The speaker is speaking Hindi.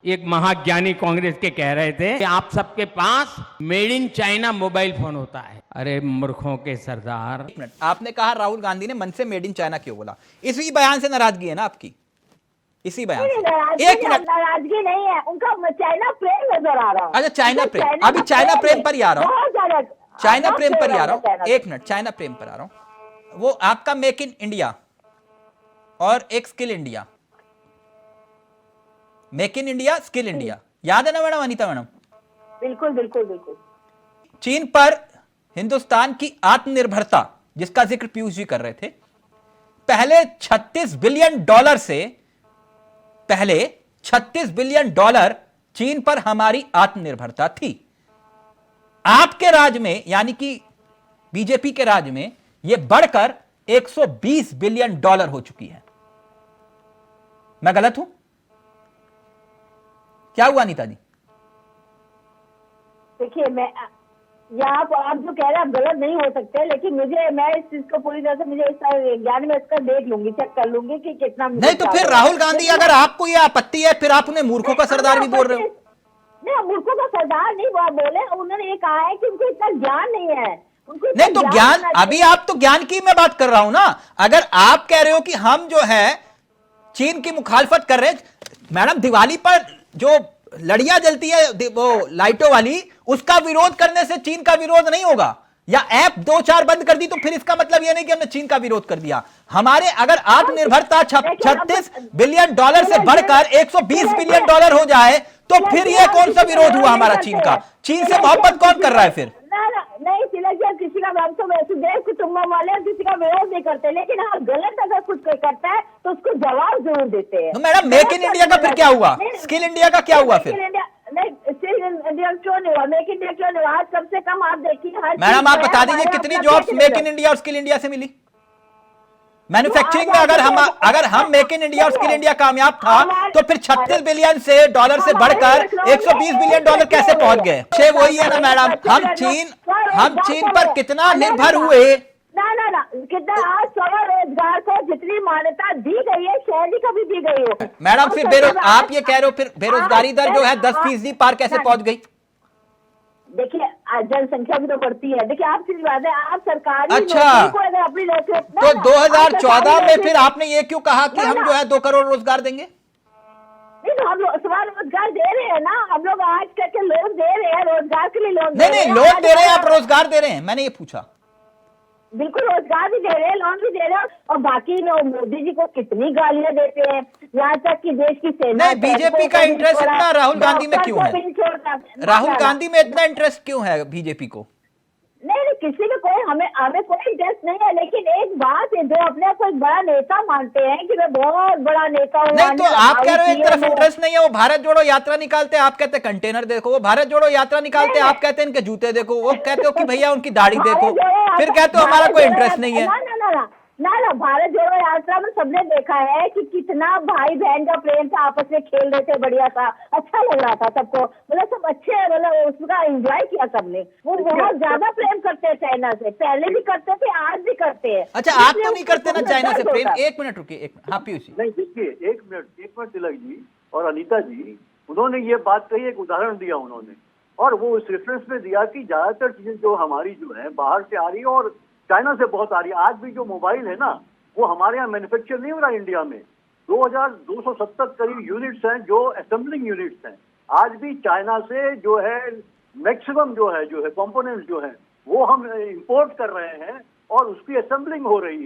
एक महाज्ञानी कांग्रेस के कह रहे थे कि आप सबके पास made in China mobile phone होता है। अरे मूर्खों के सरदार। एक मिनट, आपने कहा राहुल गांधी ने मन से मेड इन चाइना क्यों बोला? इसी बयान से नाराजगी है ना आपकी? इसी बयान से? एक मिनट, नाराजगी नहीं है, उनका चाइना प्रेम नजर आ रहा है। अच्छा चाइना प्रेम, अभी चाइना प्रेम पर ही आ रहा हूं, चाइना प्रेम पर ही आ रहा हूं। एक मिनट, चाइना प्रेम पर आ रहा हूं। वो आपका मेक इन इंडिया और एक skill India, make in India skill India, याद है ना मैडम अनीता मैडम? बिल्कुल बिल्कुल बिल्कुल। चीन पर हिंदुस्तान की आत्मनिर्भरता जिसका जिक्र पीयूष जी कर रहे थे, पहले 36 बिलियन डॉलर से पहले 36 बिलियन डॉलर चीन पर हमारी आत्मनिर्भरता थी। आपके राज में यानी कि बीजेपी के राज में यह बढ़कर 120 बिलियन डॉलर हो चुकी है। मैं गलत हूं? क्या हुआ अनीता जी? देखिए, मैं यहाँ पर आप जो कह रहे हैं आप गलत नहीं हो सकते, लेकिन मैं इस चीज को पूरी तरह से मुझे इस ज्ञान में इसका देख लूंगी, चेक कर लूंगी कि कितना। नहीं तो फिर राहुल गांधी, अगर आपको ये आपत्ति है, फिर आप उन्हें मूर्खों का सरदार भी बोल रहे हो। नहीं, मूर्खों का सरदार नहीं बोले, उन्होंने ये कहा है कि उनको इतना ज्ञान नहीं है। नहीं तो ज्ञान, अभी आप तो ज्ञान की मैं बात कर रहा हूं ना। अगर आप कह रहे हो कि हम जो है चीन की मुखालफत कर रहे हैं, मैडम दिवाली पर जो लड़ियां जलती है वो लाइटों वाली, उसका विरोध करने से चीन का विरोध नहीं होगा। या ऐप 2-4 बंद कर दी तो फिर इसका मतलब यह नहीं कि हमने चीन का विरोध कर दिया। हमारे अगर आत्मनिर्भरता 36 बिलियन डॉलर से बढ़कर 120 बिलियन डॉलर हो जाए तो फिर यह कौन सा विरोध हुआ हमारा चीन का? चीन से मोहब्बत कौन कर रहा है फिर? नहीं तिलक जी, किसी का हम तो वसुदेव कुटुंबकम वाले किसी का विरोध नहीं करते, लेकिन हाँ गलत अगर कुछ कोई करता है तो उसको जवाब जरूर देते हैं। तो मैडम मेक इन इंडिया का फिर क्या हुआ? स्किल इंडिया का क्या हुआ फिर? नहीं, स्किल इंडिया क्यों नहीं हुआ? मेक इन इंडिया क्यों नहीं हुआ? आज कम से कम आप देखिए, मैडम आप बता दीजिए कितनी जॉब्स मेक इन इंडिया और स्किल इंडिया से मिली? मैन्युफैक्चरिंग में अगर हम मेक इन इंडिया और स्किल इंडिया कामयाब था तो फिर 36 बिलियन से डॉलर से बढ़कर 120 बिलियन डॉलर कैसे पहुंच गए? वही है ना मैडम, हम चीन पर कितना निर्भर हुए। ना कितना आज स्वरोजगार को जितनी मान्यता दी गई है, शहरी को भी दी गई है मैडम। फिर आप ये कह रहे हो फिर बेरोजगारी दर जो है 10% पार कैसे पहुंच गई? देखिए, जनसंख्या भी तो बढ़ती है। देखिए, आप सीधी बात है, आप सरकारी अच्छा को अगर अपनी नौकरी तो 2014 में फिर आपने ये क्यों कहा कि हम जो है 2 करोड़ रोजगार देंगे? नहीं तो हम लोग सवाल रोजगार दे रहे हैं ना, हम लोग आज करके लोन दे रहे हैं, रोजगार के लिए लोन नहीं लोन दे रहे हैं, आप रोजगार दे रहे हैं, मैंने ये पूछा। बिल्कुल, रोजगार भी दे रहे हैं, लोन भी दे रहे हैं, और बाकी लोग मोदी जी को कितनी गालियां देते हैं, यहाँ तक कि देश की सेना। नहीं, बीजेपी का इंटरेस्ट इतना राहुल गांधी में क्यों है? राहुल गांधी में इतना इंटरेस्ट क्यों है बीजेपी को? नहीं, किसी में कोई हमें कोई इंटरेस्ट नहीं है, लेकिन एक बात है, जो अपने आप को एक बड़ा नेता मानते हैं कि मैं बहुत बड़ा नेता हूँ। नहीं तो आप कह रहे हो एक तरफ इंटरेस्ट नहीं है, वो भारत जोड़ो यात्रा निकालते हैं, आप कहते हैं कंटेनर देखो। वो भारत जोड़ो यात्रा निकालते हैं, आप कहते हैं इनके जूते देखो। वो कहते हो कि भैया उनकी दाढ़ी देखो, फिर कहते हो हमारा कोई इंटरेस्ट नहीं है। ना भारत जोड़ो यात्रा में सबने देखा है कि कितना भाई बहन का प्रेम था, आपस में खेल रहे थे, बढ़िया था, अच्छा लग रहा था सबको, मतलब सब अच्छे, मतलब उसका एंजॉय किया सबने। वो बहुत ज्यादा प्रेम करते हैं चाइना से, पहले भी करते थे, आज भी करते हैं। अच्छा, आप तो नहीं करते ना चाइना से प्रेम? एक मिनट रुकिए, एक मिनट। हाँ पीयूष जी। नहीं देखिए, एक मिनट तिलक जी और अनीता जी, उन्होंने ये बात कही, एक उदाहरण दिया उन्होंने, और वो उस रेफरेंस में दिया कि ज्यादातर चीजें जो हमारी जो है बाहर से आ रही है और चाइना से बहुत आ रही है। आज भी जो मोबाइल है ना, वो हमारे यहाँ मैन्युफैक्चर नहीं हो रहा इंडिया में। 2270 करीब यूनिट्स हैं जो असेंबलिंग यूनिट्स हैं। आज भी चाइना से जो है मैक्सिमम जो है कंपोनेंट्स जो है वो हम इंपोर्ट कर रहे हैं और उसकी असेंबलिंग हो रही है।